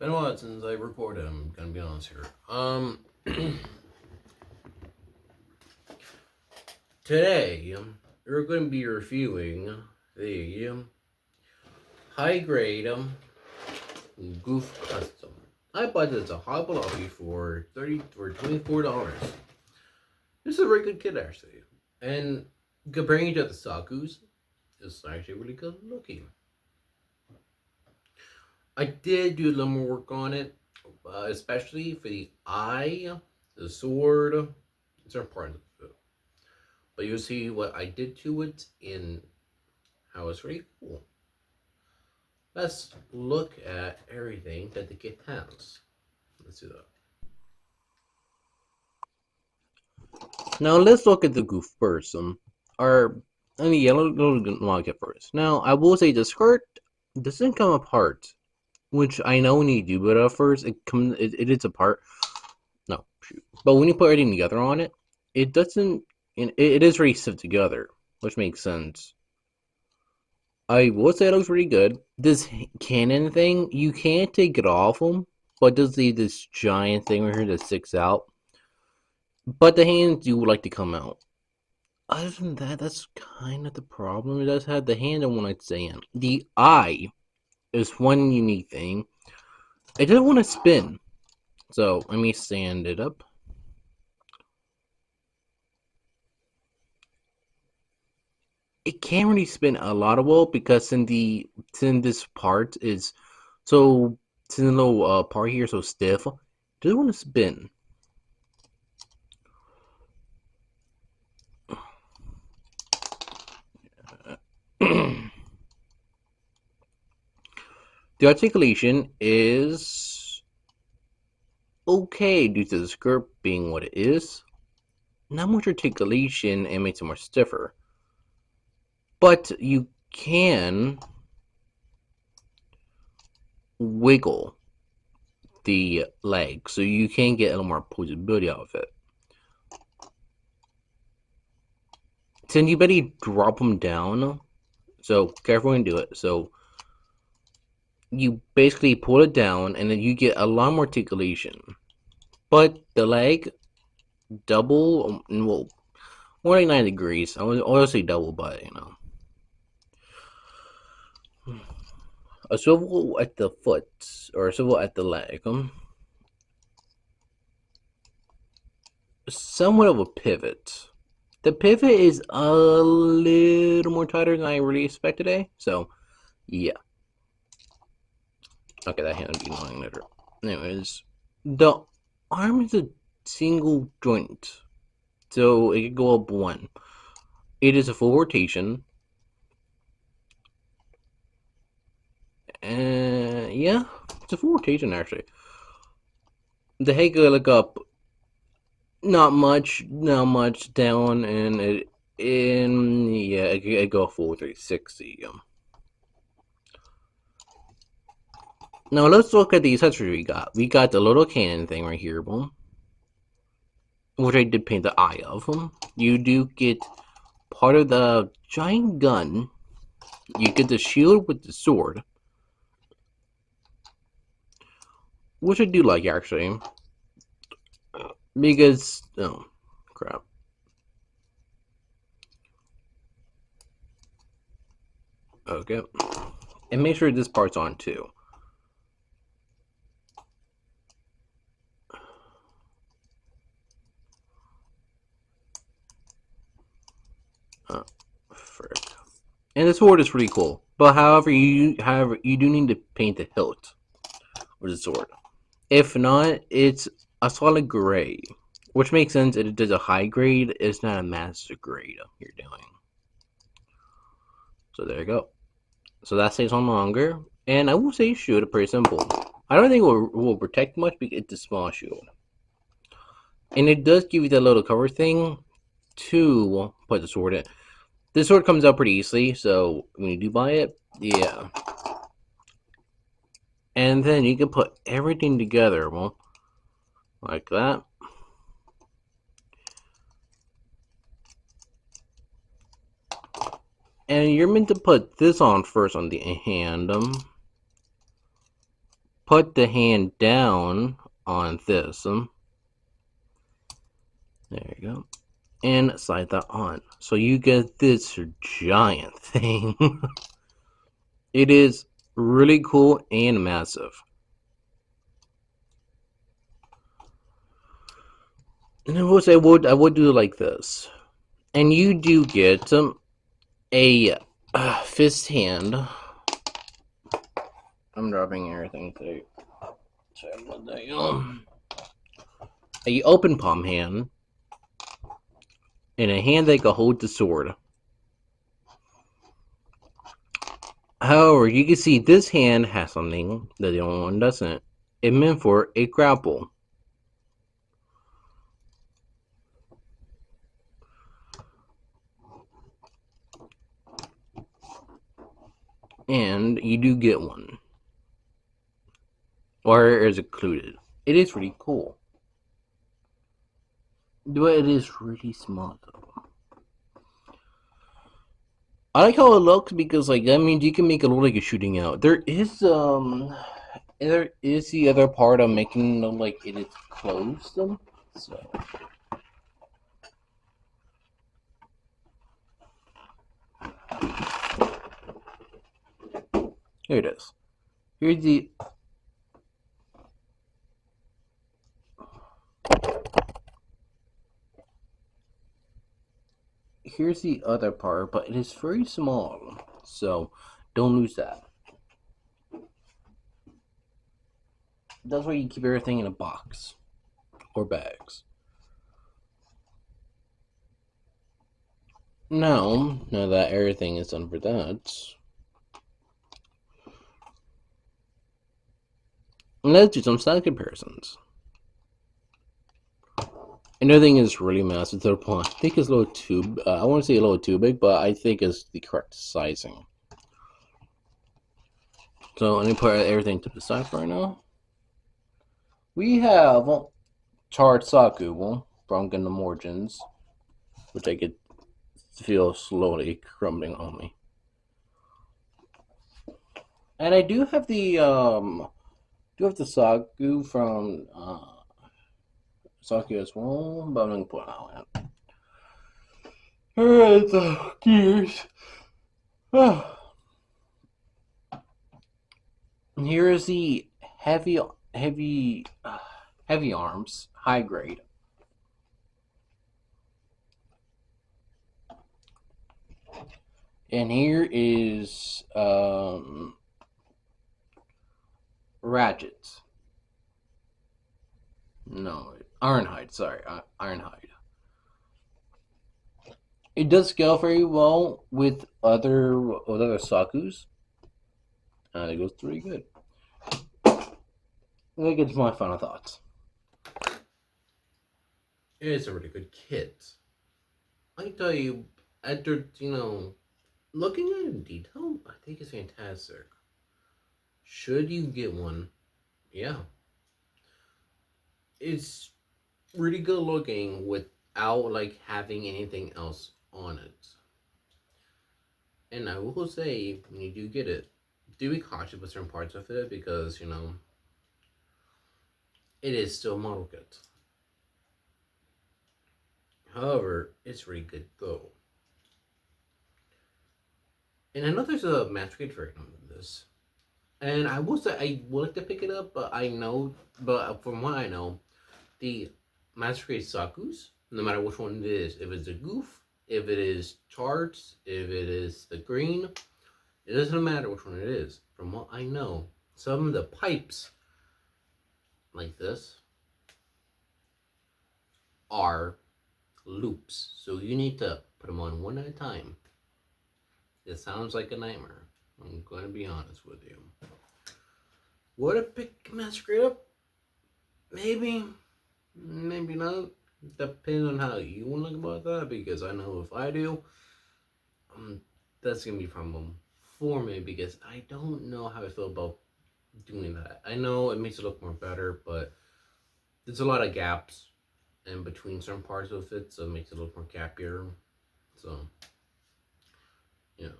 been a while since I recorded. I'm gonna be honest here. Today we're going to be reviewing the high grade goof custom. I bought this at Hobby Lobby for $24. This is a very good kit actually, and comparing it to the Sakus, it's actually really good looking. I did do a little more work on it, especially for the eye, the sword, certain parts of it. But you'll see what I did to it in how it's really cool. Let's look at everything that the kit has. Let's do that. Now let's look at the goof first. Our yellow little kit first. Now I will say the skirt doesn't come apart, which I know when you do it at first, it is apart. No, shoot. But when you put everything together on it, it doesn't. It is very stiff together, which makes sense. I would say it looks pretty good. This cannon thing, you can't take it off them, but does this giant thing right here that sticks out. But the hands do like to come out. Other than that, that's kind of the problem. It does have the hand on one I'd say in. The eye is one unique thing. It doesn't want to spin. So let me stand it up. It can't really spin a lot of well because since this part is so since the little part here is so stiff, it doesn't want to spin. The articulation is okay due to the skirt being what it is. Not much articulation and makes it more stiffer. But you can wiggle the leg, so you can get a little more posability out of it. Then you better drop them down, so careful when you do it. So you basically pull it down, and then you get a lot more articulation. But the leg, double, well, 189 degrees. I would say double, but you know. A swivel at the foot, or a swivel at the leg. Somewhat of a pivot. The pivot is a little more tighter than I really expected today, so yeah. Okay, that hand would be annoying later. Anyways, the arm is a single joint, so it could go up one. It is a full rotation. Yeah, it's a full rotation actually. The head could look up, not much down, and it go full 360. Now let's look at the accessories we got. We got the little cannon thing right here, boom, which I did paint the eye of. You do get part of the giant gun. You get the shield with the sword, which I do like actually, because oh crap. Okay, and make sure this part's on too. Oh, frick. And the sword is pretty cool, but however you do need to paint the hilt with the sword. If not, it's a solid gray, which makes sense. It is a high grade. It's not a master grade you're doing. So there you go. So that stays on longer, and I will say shield pretty simple. I don't think it will protect much because it's a small shield, and it does give you that little cover thing to put the sword in. This sword comes out pretty easily, so when you do buy it, yeah. And then you can put everything together, well, like that. And you're meant to put this on first on the hand. put the hand down on this. There you go. And slide that on. So you get this giant thing. It is really cool and massive. And I would say I would do it like this. And you do get a fist hand. I'm dropping everything today. Sorry about that. A open palm hand. And a hand that can hold the sword. However, you can see this hand has something that the other one doesn't. It's meant for a grapple. And you do get one. Or it is included. It is really cool. But it is really small though. I like how it looks because like that means you can make it look like you're shooting out. There is the other part of making it look like it is closed. So here it is. Here's the other part, but it is very small, so don't lose that. That's why you keep everything in a box or bags. Now that everything is done for that, let's do some size comparisons. Another thing is really massive to the point. I think it's a little too. I want to say a little too big, but I think it's the correct sizing. So let me put everything to the side right now. We have charred saku from Gundam Origins, which I could feel slowly crumbling on me. And I do have the saku from saku as well, but I'm gonna put it out. Alright, so gears. Here is the heavy arms, high grade. And here is ratchets. No, Ironhide. Sorry, Ironhide. It does scale very well with other sakus. It goes pretty good. That gets my final thoughts. It is a really good kit. I can tell you, after looking at it in detail, I think it's fantastic. Should you get one? Yeah, it's really good looking without like having anything else on it. And I will say, when you do get it, do be cautious with certain parts of it because it is still a model kit. However, it's really good though. And I know there's a masquerade version of this. And I will say I would like to pick it up, but from what I know, the masquerade sakus, no matter which one it is, if it's a goof, if it is charts, if it is the green, it doesn't matter which one it is. From what I know, some of the pipes, like this, are loops. So you need to put them on one at a time. It sounds like a nightmare. I'm going to be honest with you. Would I pick masquerade up? Maybe. Maybe not. Depends on how you want to look about that, because I know if I do, that's gonna be a problem for me because I don't know how I feel about doing that. I know it makes it look more better, but there's a lot of gaps in between certain parts of it, so it makes it look more gappier. So, yeah.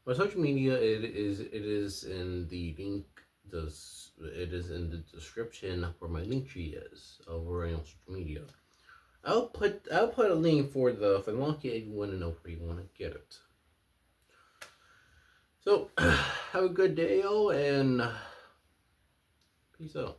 My social media, it is in the link. Does it is in the description where my link tree is over on social media. I'll put a link for the monkey if you want to know where you want to get it. So have a good day, y'all, and peace out.